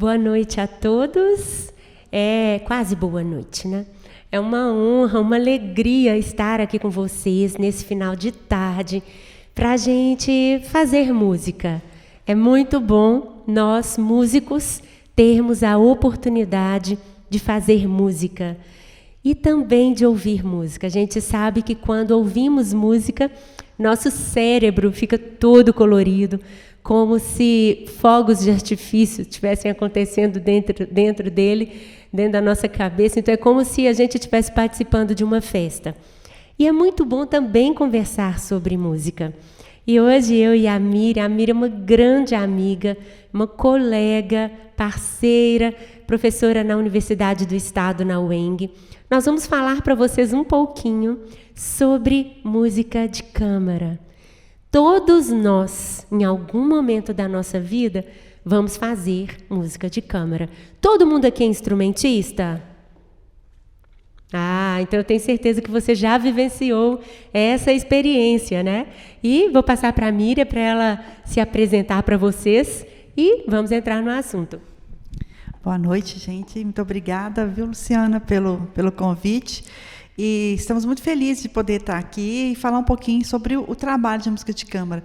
Boa noite a todos. É quase boa noite, né? É uma honra, uma alegria estar aqui com vocês nesse final de tarde para a gente fazer música. É muito bom nós, músicos, termos a oportunidade de fazer música e também de ouvir música. A gente sabe que quando ouvimos música, nosso cérebro fica todo colorido, como se fogos de artifício estivessem acontecendo dentro dele, dentro da nossa cabeça. Então, é como se a gente estivesse participando de uma festa. E é muito bom também conversar sobre música. E hoje eu e a Miriam é uma grande amiga, uma colega, parceira, professora na Universidade do Estado, na UENG. Nós vamos falar para vocês um pouquinho sobre música de câmara. Todos nós, em algum momento da nossa vida, vamos fazer música de câmara. Todo mundo aqui é instrumentista? Então eu tenho certeza que você já vivenciou essa experiência, né? E vou passar para a Miriam para ela se apresentar para vocês e vamos entrar no assunto. Boa noite, gente. Muito obrigada, viu, Luciana, pelo convite. E estamos muito felizes de poder estar aqui e falar um pouquinho sobre o trabalho de música de câmara,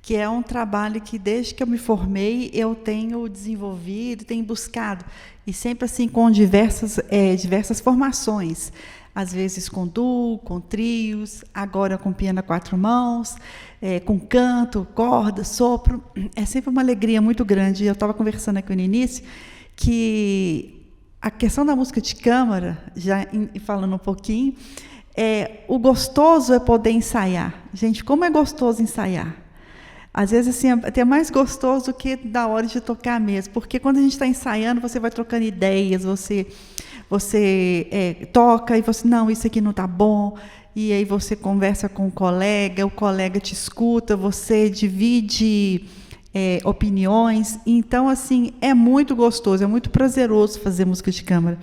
que é um trabalho que, desde que eu me formei, eu tenho desenvolvido, tenho buscado, e sempre assim com diversas formações, às vezes com duo, com trios, agora com piano a 4 mãos, com canto, corda, sopro. É sempre uma alegria muito grande. Eu estava conversando aqui no início que a questão da música de câmara, já falando um pouquinho, o gostoso é poder ensaiar. Gente, como é gostoso ensaiar! Às vezes, assim, é até mais gostoso do que da hora de tocar mesmo, porque quando a gente está ensaiando, você vai trocando ideias, você toca e você, não, isso aqui não está bom, e aí você conversa com o colega te escuta, você divide opiniões. Então, assim, é muito gostoso, é muito prazeroso fazer música de câmara.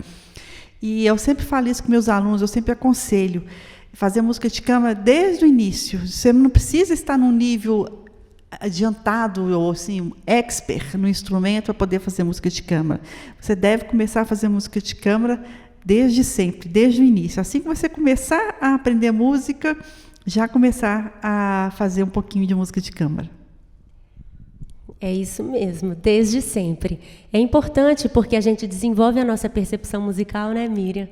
E eu sempre falo isso com meus alunos, eu sempre aconselho fazer música de câmara desde o início. Você não precisa estar num nível adiantado ou assim, expert no instrumento para poder fazer música de câmara. Você deve começar a fazer música de câmara desde sempre, desde o início. Assim que você começar a aprender música, já começar a fazer um pouquinho de música de câmara. É isso mesmo, desde sempre. É importante porque a gente desenvolve a nossa percepção musical, né, Miriam?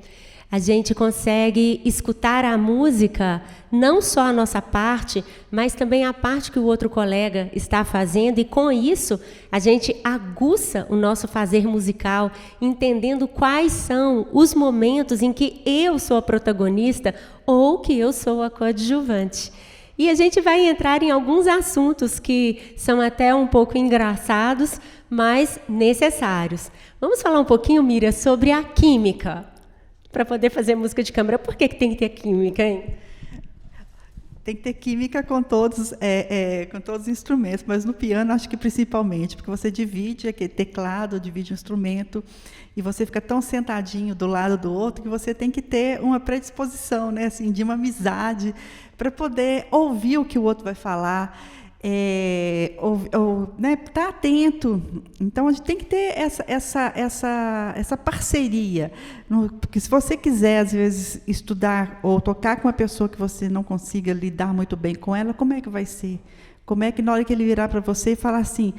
A gente consegue escutar a música, não só a nossa parte, mas também a parte que o outro colega está fazendo, e com isso a gente aguça o nosso fazer musical, entendendo quais são os momentos em que eu sou a protagonista ou que eu sou a coadjuvante. E a gente vai entrar em alguns assuntos que são até um pouco engraçados, mas necessários. Vamos falar um pouquinho, Miriam, sobre a química, para poder fazer música de câmara. Por que tem que ter química, hein? Tem que ter química com todos os instrumentos, mas no piano acho que principalmente, porque você divide aquele teclado, divide o instrumento, e você fica tão sentadinho do lado do outro que você tem que ter uma predisposição, né, assim, de uma amizade, para poder ouvir o que o outro vai falar, né, estar atento. Então a gente tem que ter essa parceria, porque se você quiser às vezes estudar ou tocar com uma pessoa que você não consiga lidar muito bem com ela, como é que vai ser? Como é que na hora que ele virar para você e falar assim,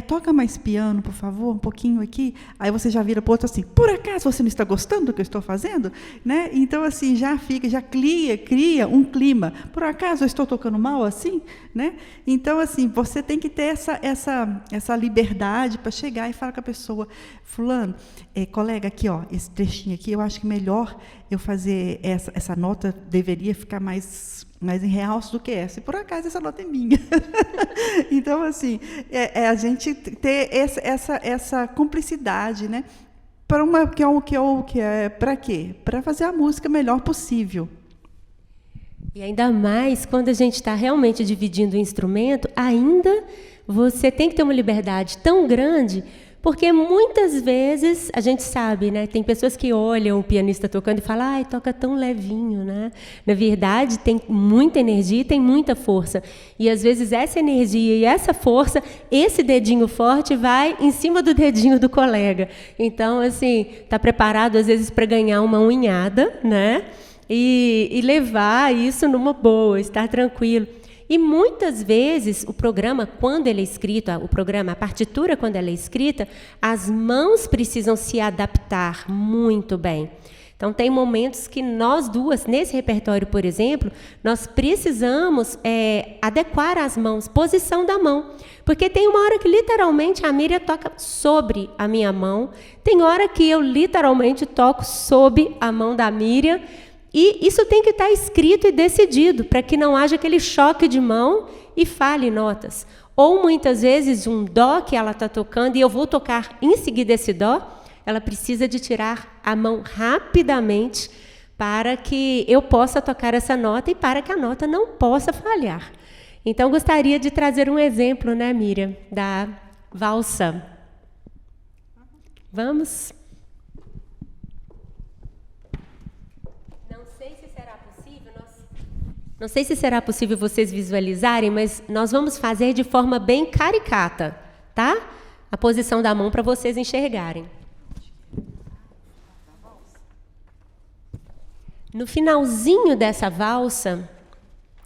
toca mais piano, por favor, um pouquinho aqui, aí você já vira para o outro assim, por acaso você não está gostando do que eu estou fazendo? Né? Então, assim, já cria um clima. Por acaso eu estou tocando mal assim? Né? Então, assim, você tem que ter essa liberdade para chegar e falar com a pessoa, fulano, colega, aqui, ó, esse trechinho aqui, eu acho que melhor eu fazer essa nota, deveria ficar mais em realce do que essa. E, por acaso, essa nota é minha. Então, assim, a gente ter essa cumplicidade, né? Para quê? Para fazer a música melhor possível. E ainda mais quando a gente está realmente dividindo o instrumento, ainda você tem que ter uma liberdade tão grande, Porque muitas vezes, a gente sabe, né, tem pessoas que olham o pianista tocando e falam, ai, toca tão levinho, né? Na verdade, tem muita energia e tem muita força. E, às vezes, essa energia e essa força, esse dedinho forte vai em cima do dedinho do colega. Então, assim, está preparado, às vezes, para ganhar uma unhada, né? E levar isso numa boa, estar tranquilo. E muitas vezes o programa, quando ele é escrito, a partitura, quando ela é escrita, as mãos precisam se adaptar muito bem. Então, tem momentos que nós duas, nesse repertório, por exemplo, nós precisamos adequar as mãos, posição da mão. Porque tem uma hora que, literalmente, a Miriam toca sobre a minha mão, tem hora que eu, literalmente, toco sob a mão da Miriam. E isso tem que estar escrito e decidido, para que não haja aquele choque de mão e fale notas. Ou, muitas vezes, um dó que ela está tocando e eu vou tocar em seguida esse dó, ela precisa de tirar a mão rapidamente para que eu possa tocar essa nota e para que a nota não possa falhar. Então, gostaria de trazer um exemplo, né, Miriam, da valsa. Vamos? Não sei se será possível vocês visualizarem, mas nós vamos fazer de forma bem caricata, tá? A posição da mão para vocês enxergarem. No finalzinho dessa valsa,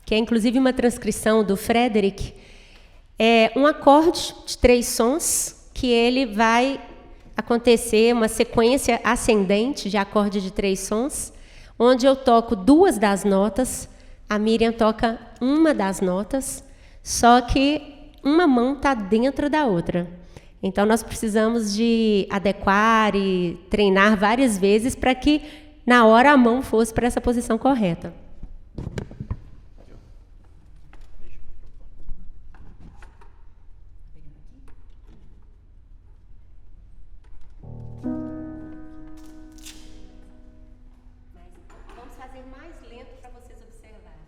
que é inclusive uma transcrição do Frederick, é um acorde de 3 sons que ele vai acontecer uma sequência ascendente de acorde de 3 sons, onde eu toco 2 das notas, a Miriam toca uma das notas, só que uma mão está dentro da outra. Então, nós precisamos de adequar e treinar várias vezes para que, na hora, a mão fosse para essa posição correta. Vamos fazer mais lento para vocês observarem.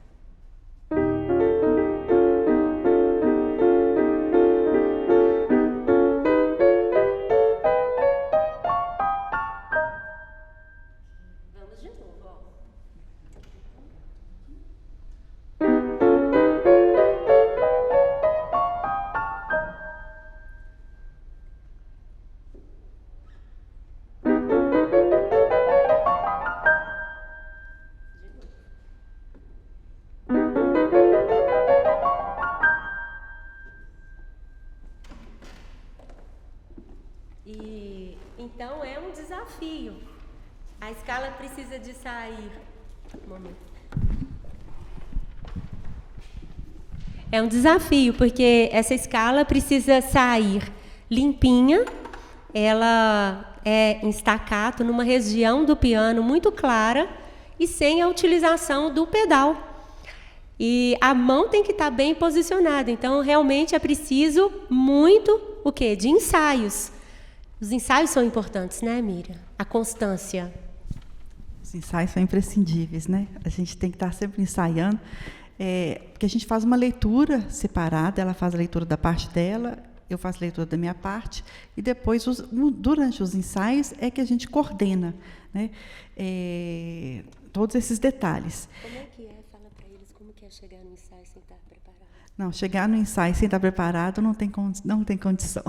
Vamos de novo, ó. E então é um desafio. A escala precisa de sair. Um momento. É um desafio, porque essa escala precisa sair limpinha, ela é em staccato, numa região do piano muito clara e sem a utilização do pedal. E a mão tem que estar bem posicionada, então realmente é preciso muito o quê? De ensaios. Os ensaios são importantes, né, Miriam? A constância. Os ensaios são imprescindíveis, né? A gente tem que estar sempre ensaiando, porque a gente faz uma leitura separada, ela faz a leitura da parte dela, eu faço a leitura da minha parte, e depois, durante os ensaios, é que a gente coordena, né? Todos esses detalhes. Como é que é? Fala para eles como que é chegar no ensaio sem estar preparado. Não, chegar no ensaio sem estar preparado não tem condição.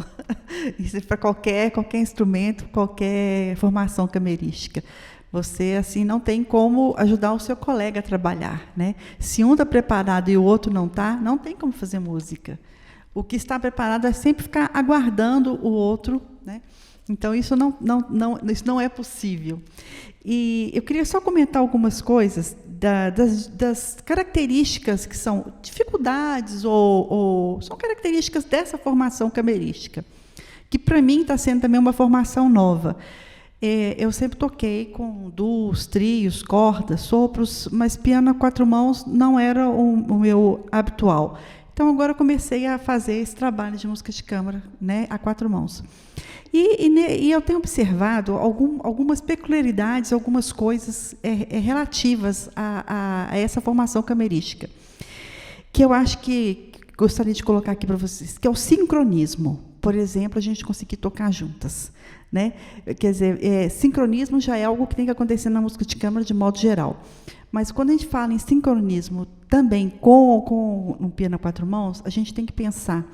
Isso é para qualquer instrumento, qualquer formação camerística. Você, assim, não tem como ajudar o seu colega a trabalhar, né? Se um está preparado e o outro não está, não tem como fazer música. O que está preparado é sempre ficar aguardando o outro, né? Então, isso não é possível. E eu queria só comentar algumas coisas das características que são dificuldades ou são características dessa formação camerística, que, para mim, está sendo também uma formação nova. Eu sempre toquei com duos, trios, cordas, sopros, mas piano a 4 mãos não era o meu habitual. Então, agora eu comecei a fazer esse trabalho de música de câmara, né, a 4 mãos. E eu tenho observado algumas peculiaridades, algumas coisas relativas a essa formação camerística, que eu acho que gostaria de colocar aqui para vocês, que é o sincronismo. por exemplo, a gente conseguir tocar juntas, né? Quer dizer, sincronismo já é algo que tem que acontecer na música de câmara de modo geral. Mas quando a gente fala em sincronismo também com um piano a 4 mãos, a gente tem que pensar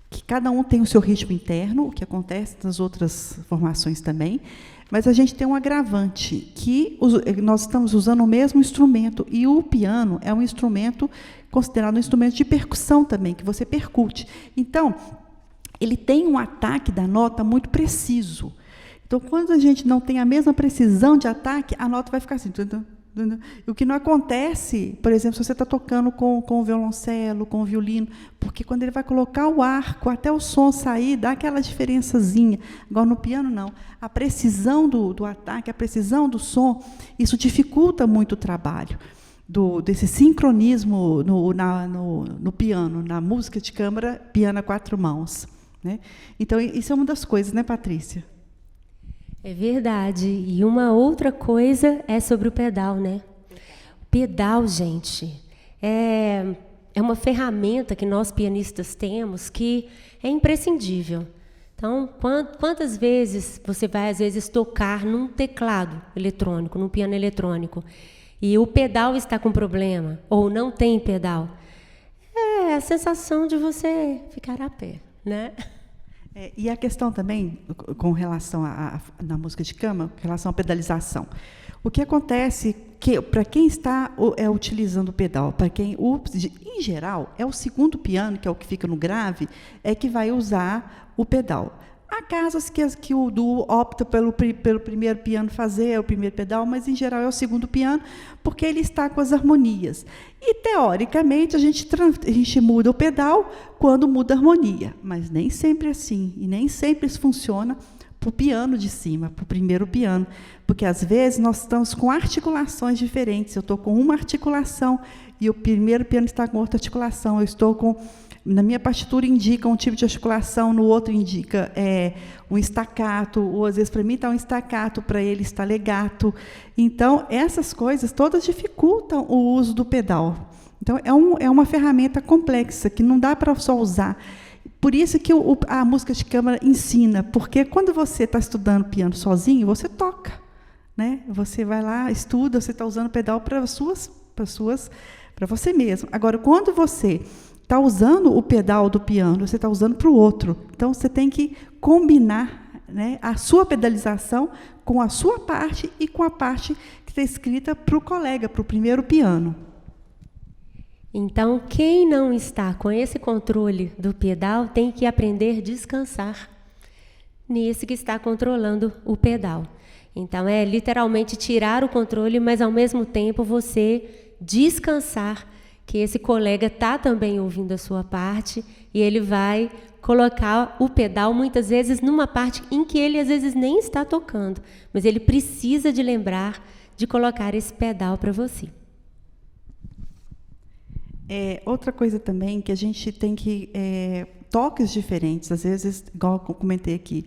que cada um tem o seu ritmo interno, o que acontece nas outras formações também, mas a gente tem um agravante, que nós estamos usando o mesmo instrumento, e o piano é um instrumento considerado um instrumento de percussão também, que você percute. Então, ele tem um ataque da nota muito preciso. Então, quando a gente não tem a mesma precisão de ataque, a nota vai ficar assim. O que não acontece, por exemplo, se você está tocando com o violoncelo, com o violino, porque quando ele vai colocar o arco até o som sair, dá aquela diferençazinha. Agora, no piano, não. A precisão do ataque, a precisão do som, isso dificulta muito o trabalho desse sincronismo no piano, na música de câmara, piano a 4 mãos. Né? Então, isso é uma das coisas, né, Patrícia? É verdade. E uma outra coisa é sobre o pedal, né? O pedal, gente, é uma ferramenta que nós pianistas temos que é imprescindível. Então, quantas vezes você vai, às vezes, tocar num teclado eletrônico, num piano eletrônico, e o pedal está com problema, ou não tem pedal? É a sensação de você ficar a pé, né? E a questão também, com relação na música de câmara, com relação à pedalização. O que acontece que, para quem está utilizando o pedal, para quem, em geral, é o segundo piano, que é o que fica no grave, é que vai usar o pedal. Há casos que o duo opta pelo primeiro piano fazer o primeiro pedal, mas, em geral, é o segundo piano, porque ele está com as harmonias. E, teoricamente, a gente muda o pedal quando muda a harmonia, mas nem sempre é assim, e nem sempre isso funciona para o piano de cima, para o primeiro piano, porque, às vezes, nós estamos com articulações diferentes. Eu estou com uma articulação e o primeiro piano está com outra articulação. Eu estou com... Na minha partitura indica um tipo de articulação, no outro indica um staccato, ou às vezes para mim está um staccato, para ele está legato. Então, essas coisas todas dificultam o uso do pedal. Então, é uma ferramenta complexa, que não dá para só usar. Por isso que a música de câmara ensina, porque quando você está estudando piano sozinho, você toca. Né? Você vai lá, estuda, você está usando o pedal para você mesmo. Agora, quando você está usando o pedal do piano, você está usando para o outro. Então, você tem que combinar, né, a sua pedalização com a sua parte e com a parte que está escrita para o colega, para o primeiro piano. Então, quem não está com esse controle do pedal tem que aprender a descansar nesse que está controlando o pedal. Então, é literalmente tirar o controle, mas, ao mesmo tempo, você descansar, que esse colega está também ouvindo a sua parte, e ele vai colocar o pedal, muitas vezes, numa parte em que ele, às vezes, nem está tocando, mas ele precisa de lembrar de colocar esse pedal para você. Outra coisa também, que a gente tem que... toques diferentes, às vezes, igual eu comentei aqui,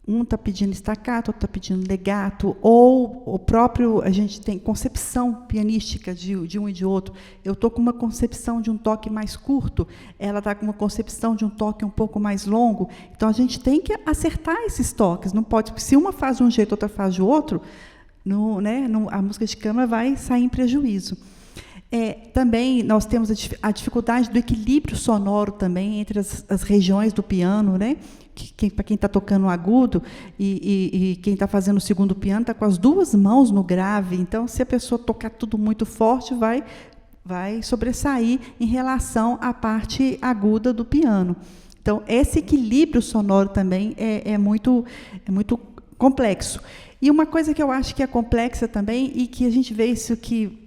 um está pedindo staccato, outro está pedindo legato, ou o próprio, a gente tem concepção pianística de um e de outro. Eu estou com uma concepção de um toque mais curto, ela está com uma concepção de um toque um pouco mais longo. Então, a gente tem que acertar esses toques. Não pode, se uma faz de um jeito, outra faz de outro, a música de câmara vai sair em prejuízo. Também nós temos a dificuldade do equilíbrio sonoro também entre as regiões do piano, né? Para quem está tocando o agudo e quem está fazendo o segundo piano está com as duas mãos no grave. Então, se a pessoa tocar tudo muito forte, vai sobressair em relação à parte aguda do piano. Então, esse equilíbrio sonoro também é muito complexo. E uma coisa que eu acho que é complexa também, e que a gente vê isso que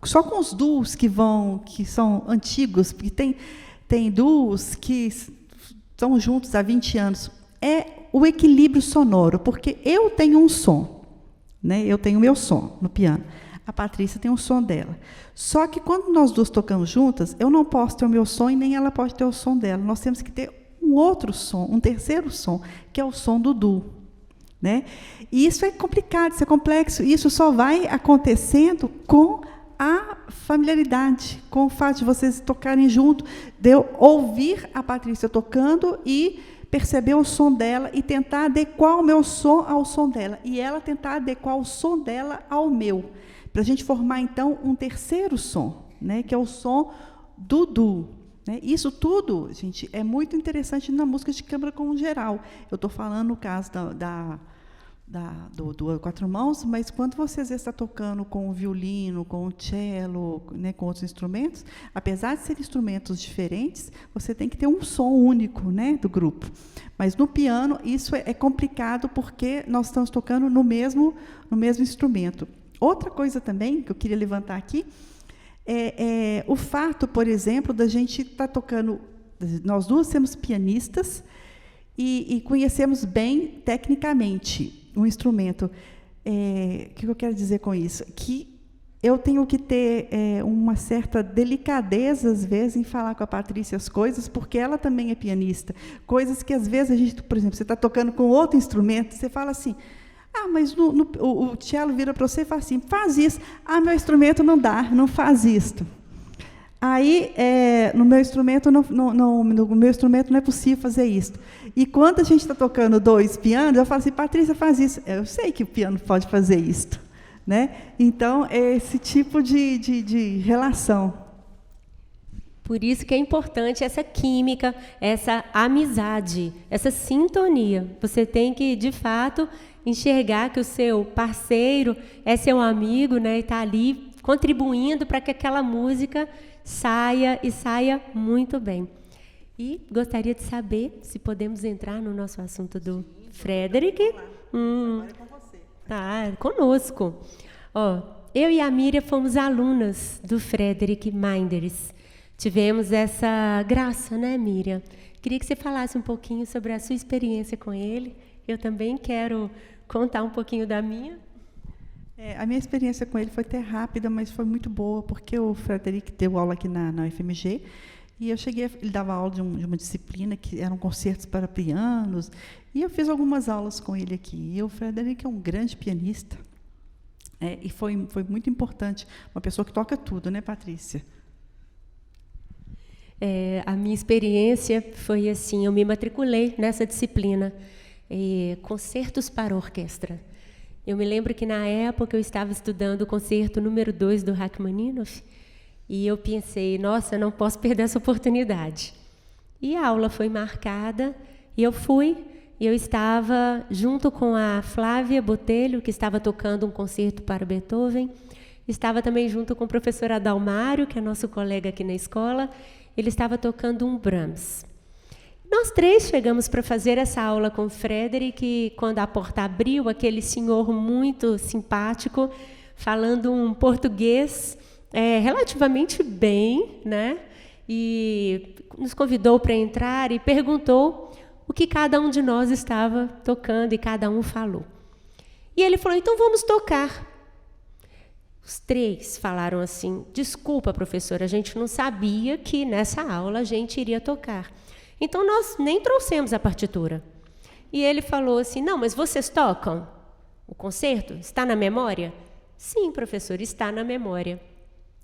só com os duos que são antigos, porque tem duos que estão juntos há 20 anos, é o equilíbrio sonoro, porque eu tenho um som, né? Eu tenho o meu som no piano, a Patrícia tem o som dela. Só que quando nós duas tocamos juntas, eu não posso ter o meu som e nem ela pode ter o som dela. Nós temos que ter um outro som, um terceiro som, que é o som do duo. Né? E isso é complicado, isso é complexo, isso só vai acontecendo com a familiaridade, com o fato de vocês tocarem junto, de eu ouvir a Patrícia tocando e perceber o som dela e tentar adequar o meu som ao som dela, e ela tentar adequar o som dela ao meu, para a gente formar, então, um terceiro som, né, que é o som do duo. Né? Isso tudo, gente, é muito interessante na música de câmara como geral. Eu estou falando no caso do quatro mãos, mas quando você às vezes está tocando com o violino, com o cello, né, com outros instrumentos, apesar de serem instrumentos diferentes, você tem que ter um som único, né, do grupo. Mas no piano isso é complicado porque nós estamos tocando no mesmo instrumento. Outra coisa também que eu queria levantar aqui é o fato, por exemplo, da gente estar tocando, nós duas somos pianistas e conhecemos bem tecnicamente um instrumento. O que eu quero dizer com isso? Que eu tenho que ter uma certa delicadeza, às vezes, em falar com a Patrícia as coisas, porque ela também é pianista. Coisas que, às vezes, a gente, por exemplo, você está tocando com outro instrumento, você fala assim, mas o cello vira para você e fala assim, faz isso. Meu instrumento não dá, não faz isto. Aí, no meu instrumento não é possível fazer isso. E quando a gente está tocando dois pianos, eu falo assim, Patrícia, faz isso. Eu sei que o piano pode fazer isso. Né? Então, é esse tipo de relação. Por isso que é importante essa química, essa amizade, essa sintonia. Você tem que, de fato, enxergar que o seu parceiro é seu amigo, né? E está ali contribuindo para que aquela música saia muito bem. E gostaria de saber se podemos entrar no nosso assunto do Frederic. Agora é com você. Tá, conosco. Eu e a Miriam fomos alunas do Frederic Meinders. Tivemos essa graça, né, Miriam? Queria que você falasse um pouquinho sobre a sua experiência com ele. Eu também quero contar um pouquinho da minha. A minha experiência com ele foi até rápida, mas foi muito boa, porque o Frederic deu aula aqui na UFMG, e eu cheguei, ele dava aula de uma disciplina que eram concertos para pianos, e eu fiz algumas aulas com ele aqui. E o Frederic é um grande pianista, e foi muito importante, uma pessoa que toca tudo, né, Patrícia? A minha experiência foi assim, eu me matriculei nessa disciplina, concertos para orquestra. Eu me lembro que, na época, eu estava estudando o concerto número 2 do Rachmaninoff, e eu pensei, nossa, não posso perder essa oportunidade. E a aula foi marcada, e eu fui, e eu estava junto com a Flávia Botelho, que estava tocando um concerto para Beethoven, estava também junto com o professor Adalmário, que é nosso colega aqui na escola, ele estava tocando um Brahms. Nós três chegamos para fazer essa aula com o Frederic, e quando a porta abriu, aquele senhor muito simpático, falando um português relativamente bem, né? E nos convidou para entrar e perguntou o que cada um de nós estava tocando, e cada um falou. E ele falou, então vamos tocar. Os três falaram assim, desculpa, professora, a gente não sabia que nessa aula a gente iria tocar. Então, nós nem trouxemos a partitura. E ele falou assim, não, mas vocês tocam? O concerto está na memória? Sim, professor, está na memória.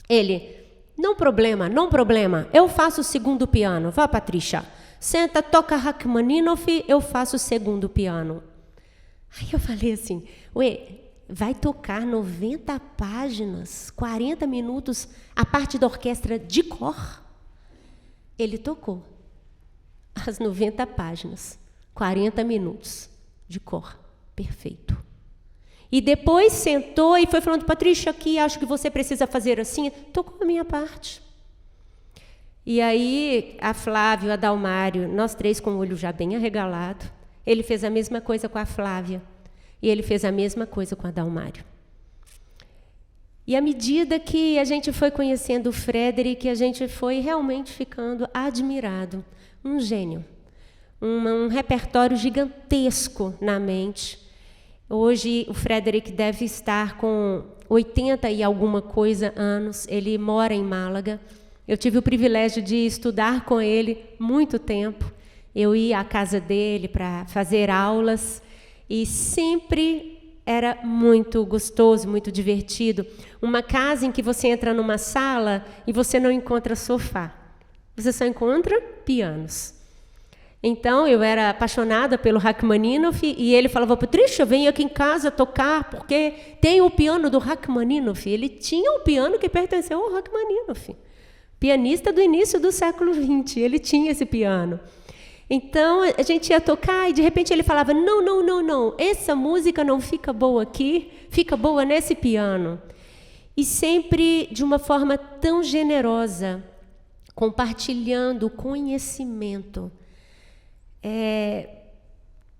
Ele, não problema, eu faço o segundo piano. Vá, Patrícia, senta, toca Rachmaninoff, eu faço o segundo piano. Aí eu falei assim, vai tocar 90 páginas, 40 minutos, a parte da orquestra de cor? Ele tocou as 90 páginas, 40 minutos de cor, perfeito. E depois sentou e foi falando, Patrícia, aqui acho que você precisa fazer assim, tocou a minha parte. E aí a Flávia, o Adalmário, nós três com o olho já bem arregalado, ele fez a mesma coisa com a Flávia, e ele fez a mesma coisa com o Adalmário. E à medida que a gente foi conhecendo o Frederic, a gente foi realmente ficando admirado. Um gênio, um repertório gigantesco na mente. Hoje o Frederic deve estar com 80 e alguma coisa anos, ele mora em Málaga. Eu tive o privilégio de estudar com ele muito tempo. Eu ia à casa dele para fazer aulas, e sempre era muito gostoso, muito divertido. Uma casa em que você entra numa sala e você não encontra sofá. Você só encontra pianos. Então, eu era apaixonada pelo Rachmaninoff e ele falava, Patrícia, vem aqui em casa tocar, porque tem o piano do Rachmaninoff. Ele tinha um piano que pertenceu ao Rachmaninoff, pianista do início do século XX. Ele tinha esse piano. Então, a gente ia tocar e, de repente, ele falava, não, essa música não fica boa aqui, fica boa nesse piano. E sempre de uma forma tão generosa, compartilhando o conhecimento,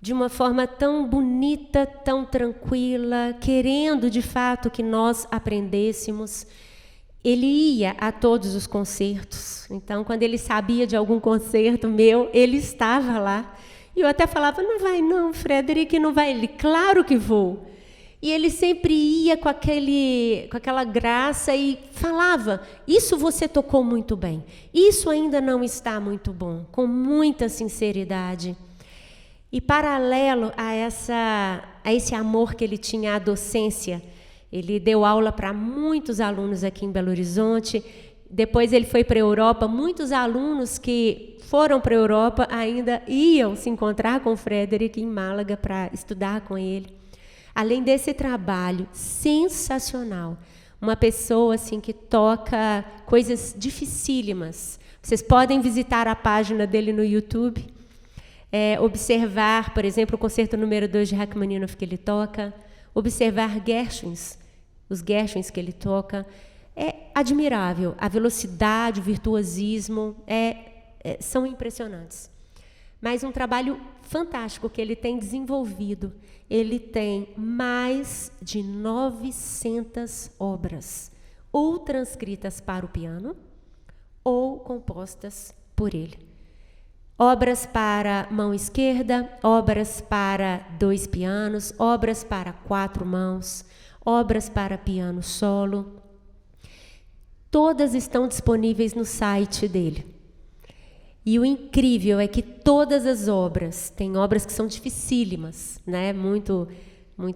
de uma forma tão bonita, tão tranquila, querendo de fato que nós aprendêssemos. Ele ia a todos os concertos. Então, quando ele sabia de algum concerto meu, ele estava lá. E eu até falava, não vai não, Frederic, não vai. Ele, claro que vou. E ele sempre ia com aquela graça e falava, isso você tocou muito bem, isso ainda não está muito bom, com muita sinceridade. E paralelo a esse amor que ele tinha à docência, ele deu aula para muitos alunos aqui em Belo Horizonte, depois ele foi para a Europa, muitos alunos que foram para a Europa ainda iam se encontrar com o Frederic em Málaga para estudar com ele. Além desse trabalho sensacional, uma pessoa assim que toca coisas dificílimas. Vocês podem visitar a página dele no YouTube, observar, por exemplo, o concerto número 2 de Rachmaninoff que ele toca, observar Gershwins, os Gershwins que ele toca. É admirável, a velocidade, o virtuosismo são impressionantes. Mas um trabalho fantástico que ele tem desenvolvido. Ele tem mais de 900 obras, ou transcritas para o piano, ou compostas por ele. Obras para mão esquerda, obras para 2 pianos, obras para 4 mãos, obras para piano solo. Todas estão disponíveis no site dele. E o incrível é que todas as obras, tem obras que são dificílimas, né? Muito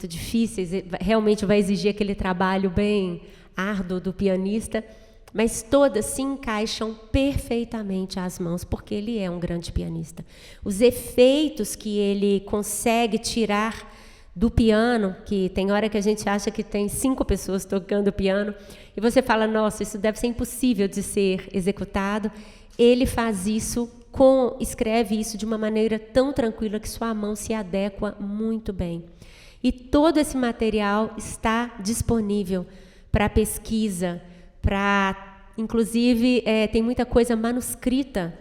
difíceis, realmente vai exigir aquele trabalho bem árduo do pianista, mas todas se encaixam perfeitamente às mãos, porque ele é um grande pianista. Os efeitos que ele consegue tirar do piano, que tem hora que a gente acha que tem 5 pessoas tocando piano, e você fala, nossa, isso deve ser impossível de ser executado. Ele faz isso, escreve isso de uma maneira tão tranquila que sua mão se adequa muito bem. E todo esse material está disponível para pesquisa, inclusive, tem muita coisa manuscrita,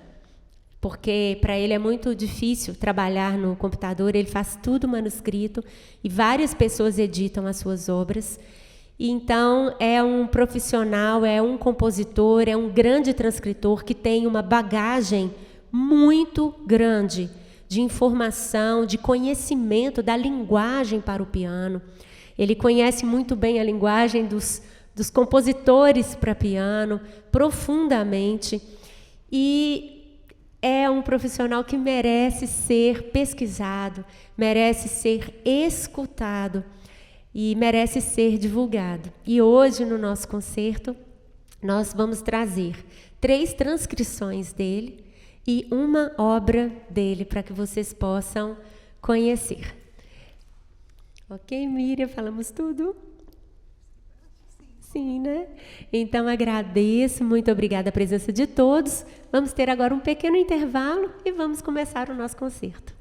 porque para ele é muito difícil trabalhar no computador, ele faz tudo manuscrito e várias pessoas editam as suas obras. E então, é um profissional, é um compositor, é um grande transcritor que tem uma bagagem muito grande de informação, de conhecimento da linguagem para o piano. Ele conhece muito bem a linguagem dos compositores para piano, profundamente, e é um profissional que merece ser pesquisado, merece ser escutado, e merece ser divulgado. E hoje, no nosso concerto, nós vamos trazer 3 transcrições dele e uma obra dele para que vocês possam conhecer. Ok, Miriam? Falamos tudo? Sim, né? Então, agradeço, muito obrigada a presença de todos. Vamos ter agora um pequeno intervalo e vamos começar o nosso concerto.